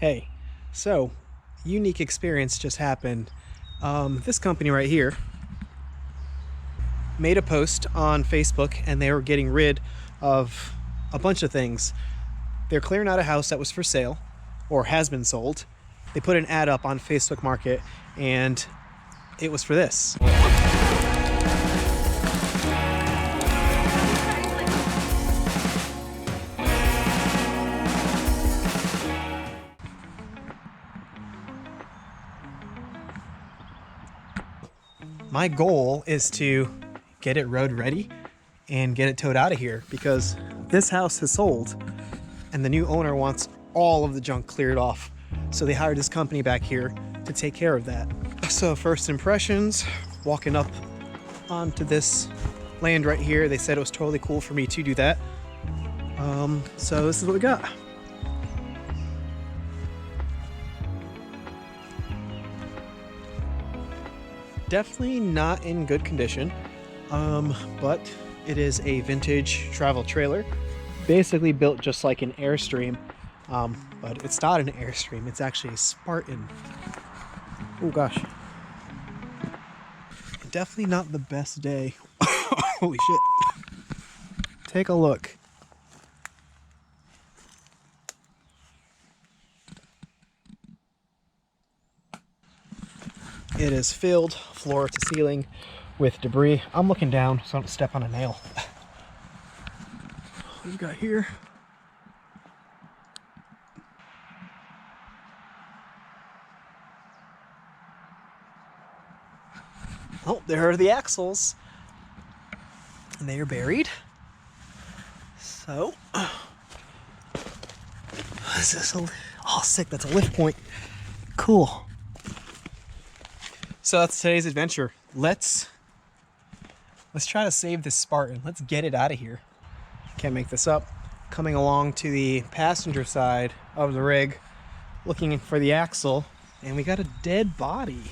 Hey, so unique experience just happened. This company right here made a post on Facebook and they were getting rid of a bunch of things. They're clearing out a house that was for sale or has been sold. They put an ad up on Facebook Market and it was for this. My goal is to get it road ready and get it towed out of here because this house has sold and the new owner wants all of the junk cleared off. So they hired this company back here to take care of that. So first impressions, walking up onto this land right here, they said it was totally cool for me to do that. So this is what we got. Definitely not in good condition, but it is a vintage travel trailer, basically built just like an Airstream, but it's not an Airstream, it's actually a Spartan. Oh gosh. Definitely not the best day. Holy shit. Take a look. It is filled floor to ceiling with debris. I'm looking down so I don't step on a nail. What we've got here. Oh, there are the axles. And they are buried. So, is this a, oh sick, that's a lift point. Cool. So that's today's adventure. Let's try to save this Spartan. Let's get it out of here. Can't make this up. Coming along to the passenger side of the rig, looking for the axle, and we got a dead body.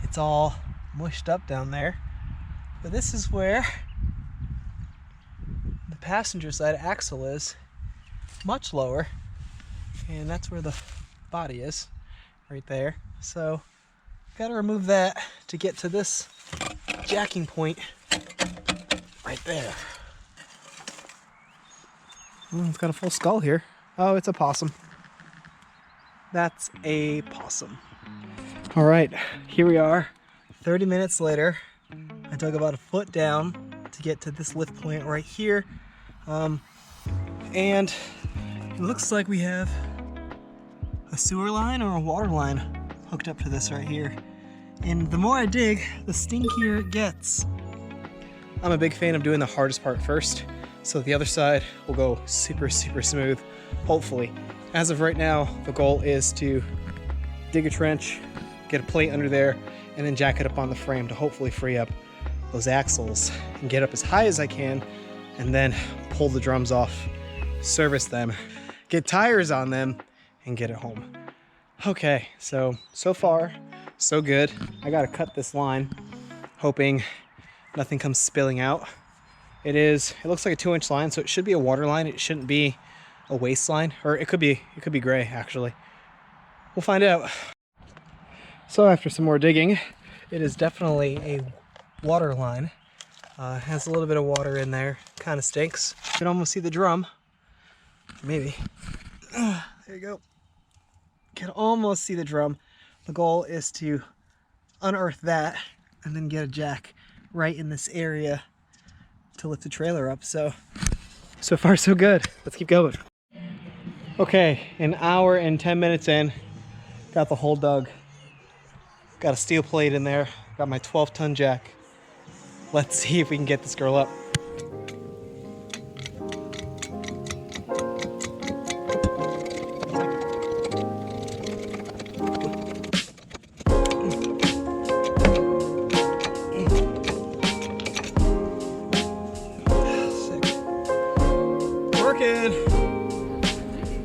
It's all mushed up down there, but this is where the passenger side axle is, much lower, and that's where the body is. Right there. So gotta remove that to get to this jacking point right there. It's got a full skull here. Oh, it's a possum. That's a possum. All right, here we are 30 minutes later. I dug about a foot down to get to this lift point right here, and it looks like we have a sewer line or a water line hooked up to this right here. And the more I dig, the stinkier it gets. I'm a big fan of doing the hardest part first, so the other side will go super, super smooth, hopefully. As of right now, the goal is to dig a trench, get a plate under there, and then jack it up on the frame to hopefully free up those axles and get up as high as I can, and then pull the drums off, service them, get tires on them, and get it home. Okay, so far, so good. I gotta cut this line, hoping nothing comes spilling out. It looks like a 2-inch line, so it should be a water line. It shouldn't be a waste line, or it could be gray actually. We'll find out. So after some more digging, it is definitely a water line. Has a little bit of water in there, kind of stinks. You can almost see the drum, maybe. There you go. Can almost see the drum. The goal is to unearth that and then get a jack right in this area to lift the trailer up. So far so good. Let's keep going. Okay, an hour and 10 minutes in, got the hole dug. Got a steel plate in there. Got my 12-ton jack. Let's see if we can get this girl up.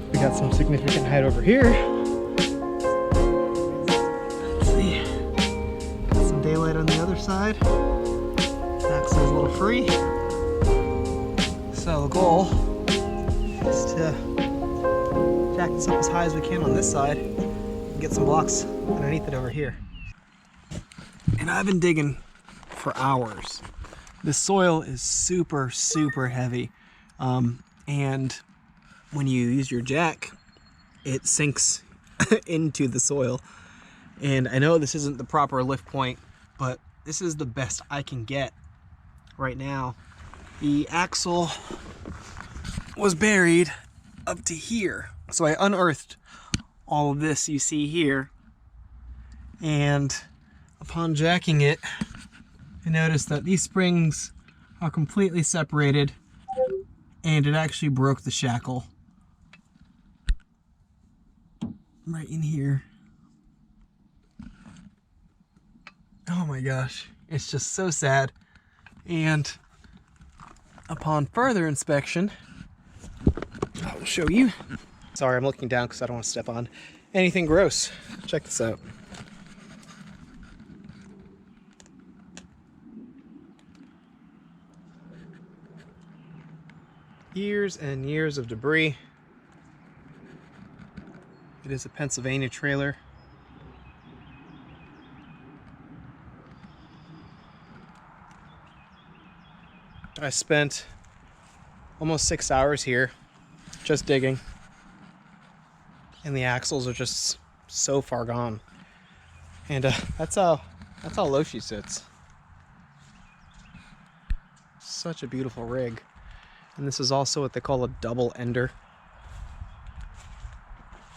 We got some significant height over here. Let's see. Got some daylight on the other side. Axle's a little free. So the goal is to stack this up as high as we can on this side and get some blocks underneath it over here. And I've been digging for hours. The soil is super, super heavy. And when you use your jack, it sinks into the soil. And I know this isn't the proper lift point, but this is the best I can get right now. The axle was buried up to here. So I unearthed all of this you see here. And upon jacking it, I noticed that these springs are completely separated, and it actually broke the shackle right in here. Oh my gosh, it's just so sad. And upon further inspection, I'll show you. Sorry, I'm looking down because I don't want to step on anything gross. Check this out. Years and years of debris. It is a Pennsylvania trailer. I spent almost 6 hours here just digging, and the axles are just so far gone. And that's how low she sits. Such a beautiful rig. And this is also what they call a double ender.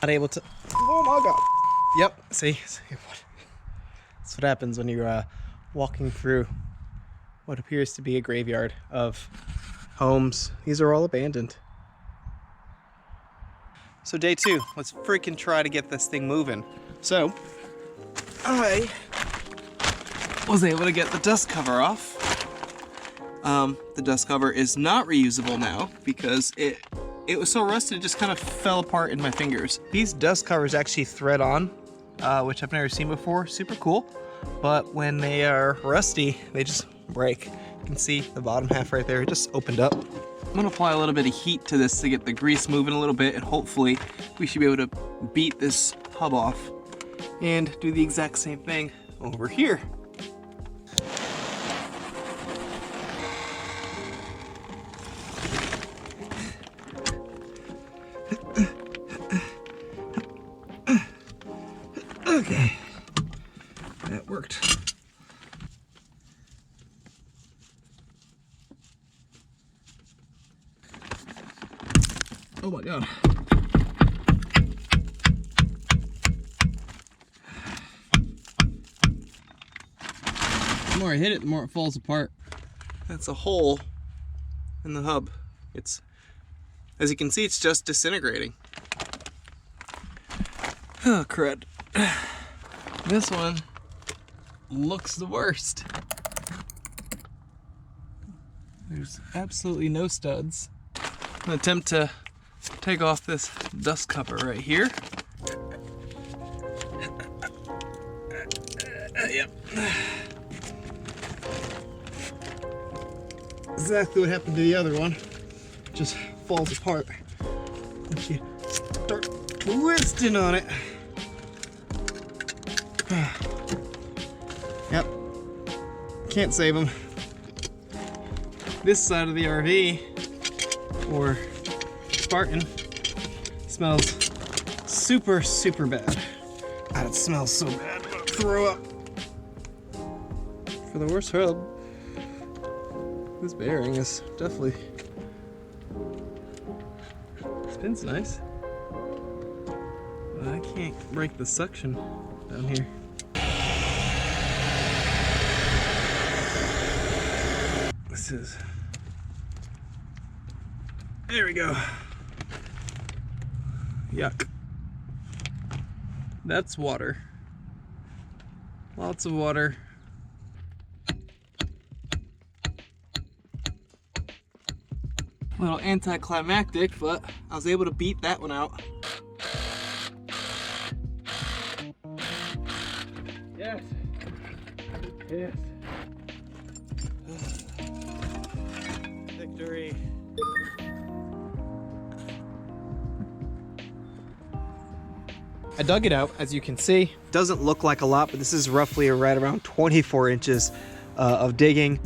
Not able to. Oh my god. Yep. See, that's what happens when you're walking through what appears to be a graveyard of homes. These are all abandoned. So day 2, let's freaking try to get this thing moving. So I was able to get the dust cover off. The dust cover is not reusable now because it was so rusted it just kind of fell apart in my fingers. These dust covers actually thread on, which I've never seen before. Super cool. But when they are rusty, they just break. You can see the bottom half right there, it just opened up. I'm gonna apply a little bit of heat to this to get the grease moving a little bit, and hopefully we should be able to beat this hub off and do the exact same thing over here. Okay, that worked. Oh my god. The more I hit it, the more it falls apart. That's a hole in the hub. It's, as you can see, it's just disintegrating. Oh, crud. This one looks the worst. There's absolutely no studs. I'm gonna attempt to take off this dust cover right here. Yep. Exactly what happened to the other one. It just falls apart once you start twisting on it. Yep. Can't save them. This side of the RV, or Spartan, smells super, super bad. God, it smells so bad. I'm gonna throw up. For the worst hub, this bearing is definitely, spins nice, but I can't break the suction down here. This is, there we go. Yuck. That's water. Lots of water. A little anticlimactic, but I was able to beat that one out. Yes. Yes. Victory. I dug it out, as you can see. Doesn't look like a lot, but this is roughly right around 24 inches of digging.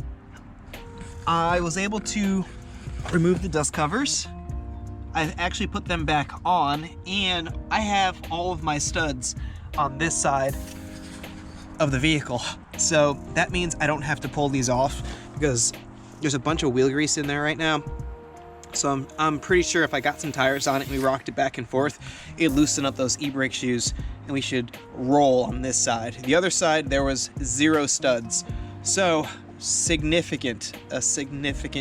I was able to remove the dust covers. I actually put them back on, and I have all of my studs on this side of the vehicle. So that means I don't have to pull these off because there's a bunch of wheel grease in there right now. So I'm pretty sure if I got some tires on it and we rocked it back and forth, it'd loosen up those e-brake shoes and we should roll on this side. The other side, there was 0 studs. So a significant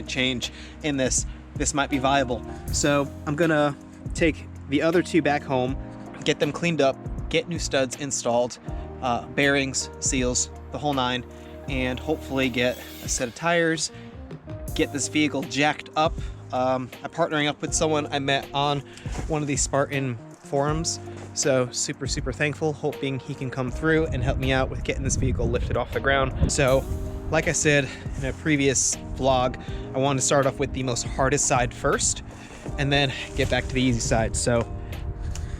change in this. This might be viable. So I'm gonna take the other 2 back home, get them cleaned up, get new studs installed, bearings, seals, the whole 9, and hopefully get a set of tires, get this vehicle jacked up. I'm partnering up with someone I met on one of these Spartan forums, so super thankful, hoping he can come through and help me out with getting this vehicle lifted off the ground. So like I said in a previous vlog, I wanted to start off with the most hardest side first and then get back to the easy side. So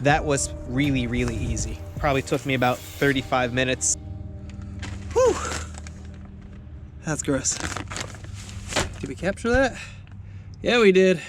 that was really easy. Probably took me about 35 minutes. Whew, that's gross. Did we capture that? Yeah, we did.